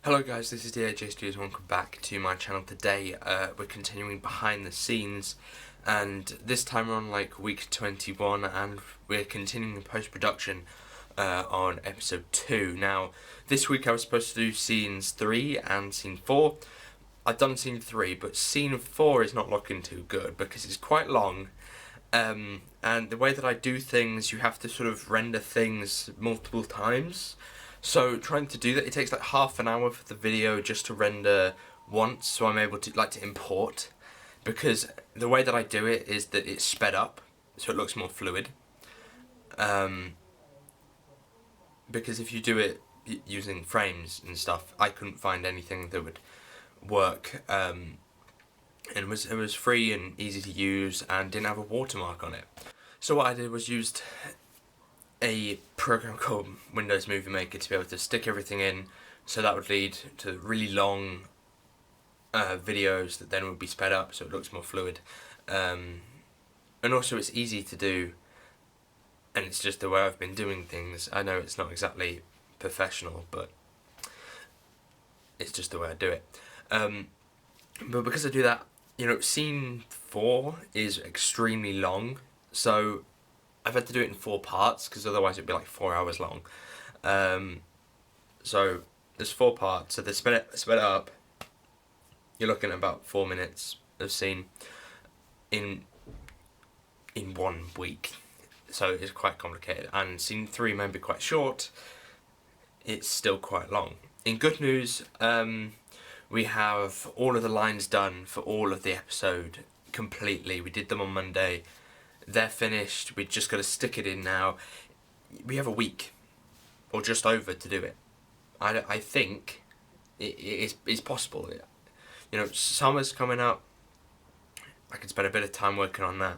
Hello guys, this is DAJ Studios. Welcome back to my channel. Today we're continuing behind the scenes, and this time we're on like week 21 and we're continuing the post-production on episode 2. Now this week I was supposed to do scenes 3 and scene 4. I've done scene 3, but scene 4 is not looking too good because it's quite long, and the way that I do things, you have to sort of render things multiple times. So trying to do that, it takes like half an hour for the video just to render once, so I'm able to import, because the way that I do it is that it's sped up, so it looks more fluid. Because if you do it using frames and stuff, I couldn't find anything that would work, and it was free and easy to use and didn't have a watermark on it. So what I did was used a program called Windows Movie Maker to be able to stick everything in, so that would lead to really long videos that then would be sped up so it looks more fluid, and also it's easy to do, and it's just the way I've been doing things. I know it's not exactly professional, but it's just the way I do it. But because I do that, scene 4 is extremely long, so I've had to do it in 4 parts because otherwise it'd be like 4 hours long. So there's 4 parts, so they sped it up. You're looking at about 4 minutes of scene in 1 week. So it's quite complicated. And scene 3 may be quite short. It's still quite long. In good news, we have all of the lines done for all of the episode completely. We did them on Monday. They're finished. We just got to stick it in now. We have a week or just over to do it. I think it's possible. Summer's coming up. I can spend a bit of time working on that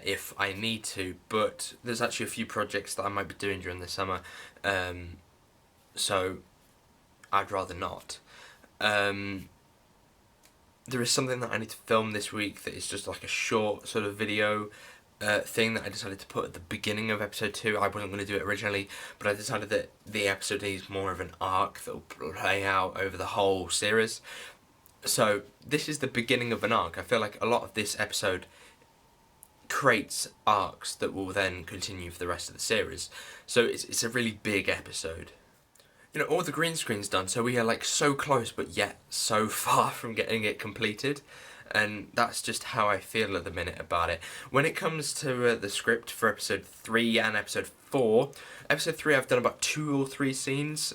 if I need to, but there's actually a few projects that I might be doing during the summer, so I'd rather not. There is something that I need to film this week that is just like a short sort of video thing that I decided to put at the beginning of episode 2. I wasn't going to do it originally, but I decided that the episode needs more of an arc that will play out over the whole series. So this is the beginning of an arc. I feel like a lot of this episode creates arcs that will then continue for the rest of the series. So it's a really big episode. All the green screen's done, so we are like so close but yet so far from getting it completed, and that's just how I feel at the minute about it. When it comes to the script for episode 3 and episode 4, episode 3 I've done about 2 or 3 scenes,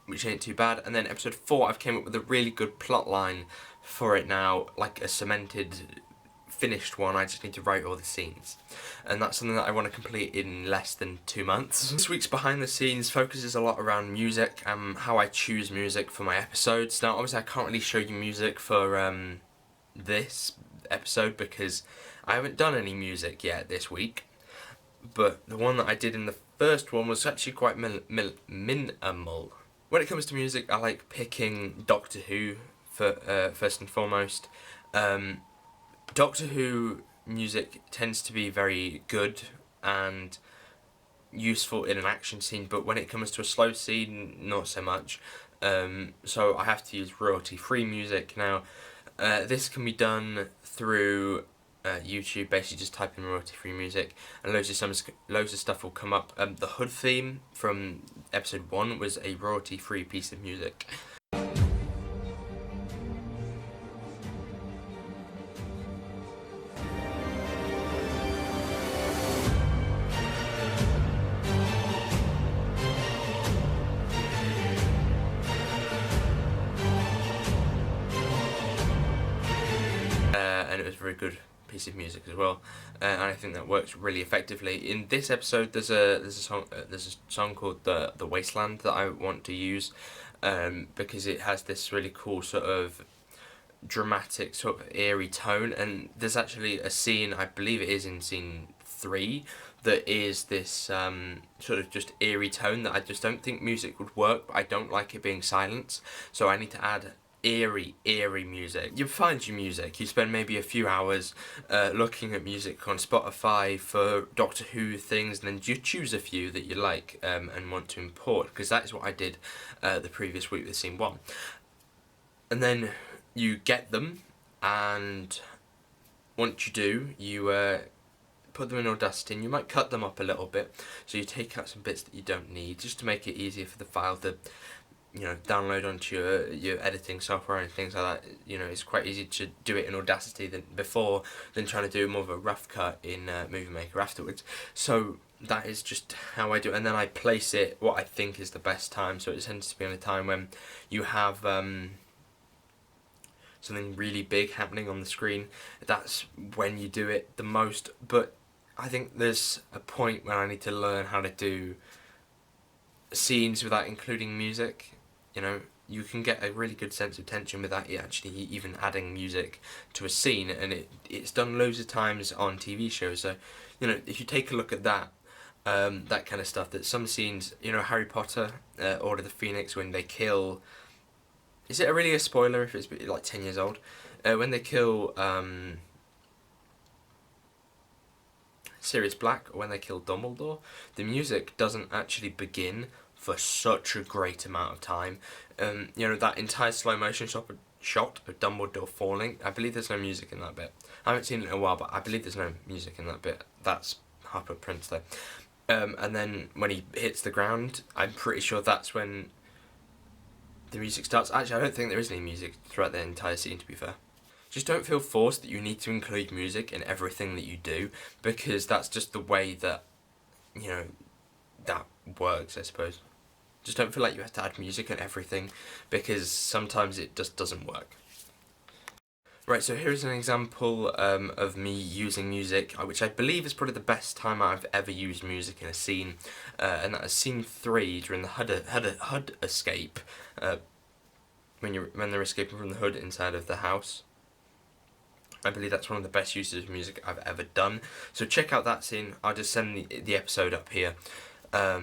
which ain't too bad, and then episode 4 I've came up with a really good plot line for it now, like a cemented, finished one. I just need to write all the scenes, and that's something that I want to complete in less than 2 months. This week's behind the scenes focuses a lot around music and how I choose music for my episodes. Now obviously I can't really show you music for this episode because I haven't done any music yet this week, but the one that I did in the first one was actually quite minimal. When it comes to music, I like picking Doctor Who for first and foremost. Doctor Who music tends to be very good and useful in an action scene, but when it comes to a slow scene, not so much. So I have to use royalty-free music. Now, this can be done through YouTube. Basically just type in royalty-free music and loads of stuff will come up. The Hood theme from episode 1 was a royalty-free piece of music. And it was a very good piece of music as well, and I think that works really effectively. In this episode, there's a song called the Wasteland that I want to use, because it has this really cool sort of dramatic sort of eerie tone, and there's actually a scene, I believe it is in scene 3, that is this sort of just eerie tone that I just don't think music would work, but I don't like it being silent, so I need to add eerie music. You find your music, you spend maybe a few hours looking at music on Spotify for Doctor Who things, and then you choose a few that you like and want to import, because that is what I did the previous week with Scene 1. And then you get them, and once you do, you put them in Audacity, and you might cut them up a little bit, so you take out some bits that you don't need, just to make it easier for the file to, you know, download onto your editing software and things like that. You know, it's quite easy to do it in Audacity than trying to do more of a rough cut in Movie Maker afterwards. So that is just how I do it, and then I place it what I think is the best time. So it tends to be on a time when you have something really big happening on the screen. That's when you do it the most. But I think there's a point when I need to learn how to do scenes without including music. You know, you can get a really good sense of tension without actually even adding music to a scene, and it's done loads of times on TV shows. So, you know, if you take a look at that, that kind of stuff, that some scenes, you know, Harry Potter, Order of the Phoenix, when they kill... Is it really a spoiler if it's like 10 years old? When they kill Sirius Black, or when they kill Dumbledore, the music doesn't actually begin for such a great amount of time. You know, that entire slow motion shot of Dumbledore falling, I believe there's no music in that bit. I haven't seen it in a while, but I believe there's no music in that bit. That's Harper Prince though. And then when he hits the ground, I'm pretty sure that's when the music starts. Actually, I don't think there is any music throughout the entire scene, to be fair. Just don't feel forced that you need to include music in everything that you do, because that's just the way that, you know, that works, I suppose. Just don't feel like you have to add music in everything, because sometimes it just doesn't work. Right, so here's an example of me using music, which I believe is probably the best time I've ever used music in a scene, and that is scene 3 during the HUD escape, when they're escaping from the hood inside of the house. I believe that's one of the best uses of music I've ever done. So check out that scene. I'll just send the episode up here. Well,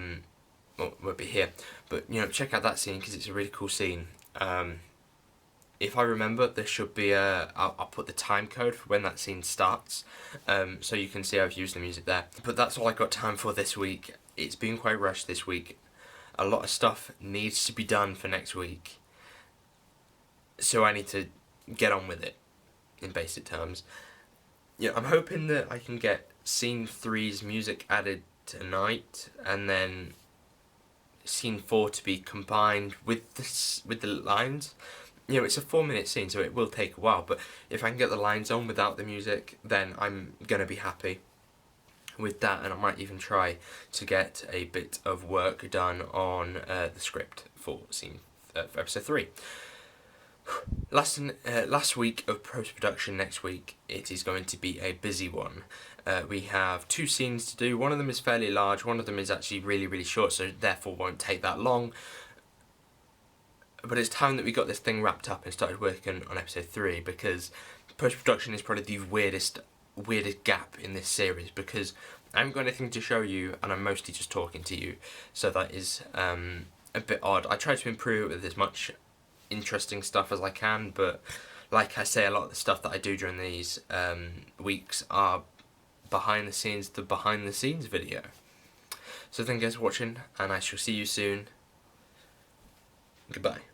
it won't be here, but you know, check out that scene because it's a really cool scene. If I remember, there should be I'll put the time code for when that scene starts, so you can see I've used the music there. But that's all I got time for this week. It's been quite rushed this week. A lot of stuff needs to be done for next week, so I need to get on with it, in basic terms. Yeah, I'm hoping that I can get scene 3's music added tonight, and then scene 4 to be combined with the lines. You know, it's a 4-minute scene, so it will take a while, but if I can get the lines on without the music, then I'm gonna be happy with that, and I might even try to get a bit of work done on the script for for episode 3. Last week of post-production. Next week it is going to be a busy one. We have 2 scenes to do. One of them is fairly large, one of them is actually really short, so therefore won't take that long. But it's time that we got this thing wrapped up and started working on episode 3, because post-production is probably the weirdest gap in this series, because I haven't got anything to show you and I'm mostly just talking to you, so that is a bit odd. I try to improve it with as much interesting stuff as I can, but like I say, a lot of the stuff that I do during these weeks are behind the scenes video. So thank you guys for watching, and I shall see you soon. Goodbye.